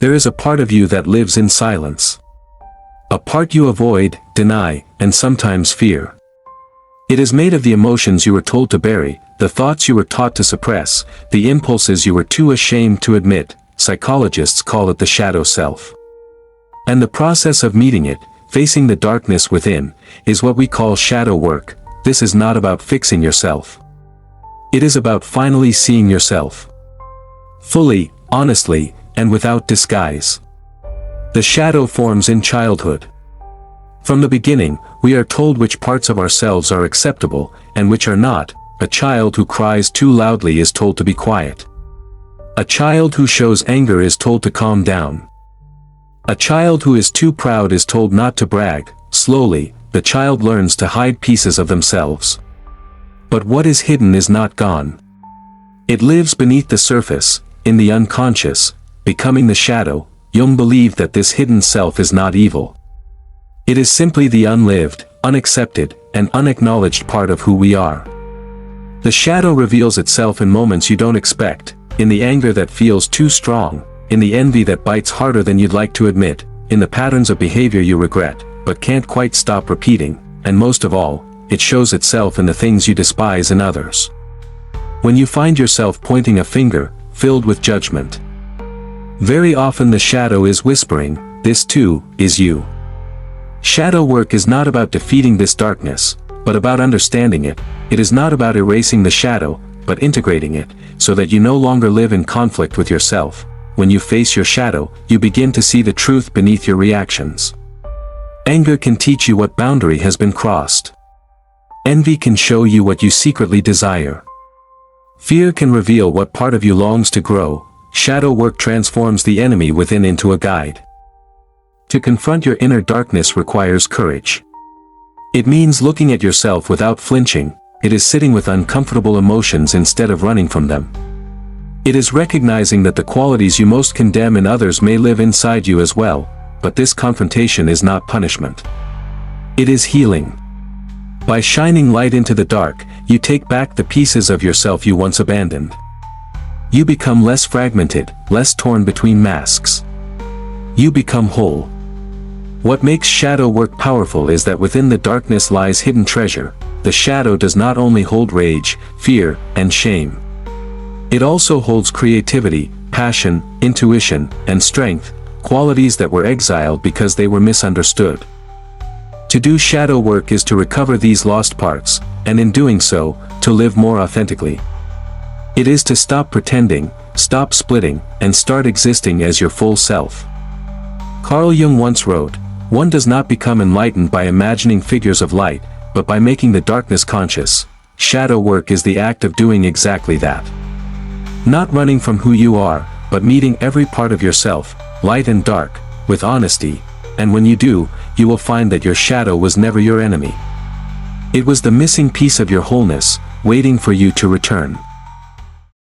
There is a part of you that lives in silence. A part you avoid, deny, and sometimes fear. It is made of the emotions you were told to bury, the thoughts you were taught to suppress, the impulses you were too ashamed to admit. Psychologists call it the shadow self. And the process of meeting it, facing the darkness within, is what we call shadow work. This is not about fixing yourself. It is about finally seeing yourself. Fully, honestly, and without disguise. The shadow forms in childhood. From the beginning, we are told which parts of ourselves are acceptable, and which are not. A child who cries too loudly is told to be quiet. A child who shows anger is told to calm down. A child who is too proud is told not to brag. Slowly, the child learns to hide pieces of themselves. But what is hidden is not gone. It lives beneath the surface, in the unconscious, becoming the shadow. Jung believed that this hidden self is not evil. It is simply the unlived, unaccepted, and unacknowledged part of who we are. The shadow reveals itself in moments you don't expect, in the anger that feels too strong, in the envy that bites harder than you'd like to admit, in the patterns of behavior you regret, but can't quite stop repeating, and most of all, it shows itself in the things you despise in others. When you find yourself pointing a finger, filled with judgment, very often the shadow is whispering, "This too, is you." Shadow work is not about defeating this darkness, but about understanding it. It is not about erasing the shadow, but integrating it, so that you no longer live in conflict with yourself. When you face your shadow, you begin to see the truth beneath your reactions. Anger can teach you what boundary has been crossed. Envy can show you what you secretly desire. Fear can reveal what part of you longs to grow. Shadow work transforms the enemy within into a guide. To confront your inner darkness requires courage. It means looking at yourself without flinching. It is sitting with uncomfortable emotions instead of running from them. It is recognizing that the qualities you most condemn in others may live inside you as well, but this confrontation is not punishment. It is healing. By shining light into the dark, you take back the pieces of yourself you once abandoned. You become less fragmented, less torn between masks. You become whole. What makes shadow work powerful is that within the darkness lies hidden treasure. The shadow does not only hold rage, fear, and shame. It also holds creativity, passion, intuition, and strength, qualities that were exiled because they were misunderstood. To do shadow work is to recover these lost parts, and in doing so, to live more authentically. It is to stop pretending, stop splitting, and start existing as your full self. Carl Jung once wrote, "One does not become enlightened by imagining figures of light, but by making the darkness conscious." Shadow work is the act of doing exactly that. Not running from who you are, but meeting every part of yourself, light and dark, with honesty, and when you do, you will find that your shadow was never your enemy. It was the missing piece of your wholeness, waiting for you to return.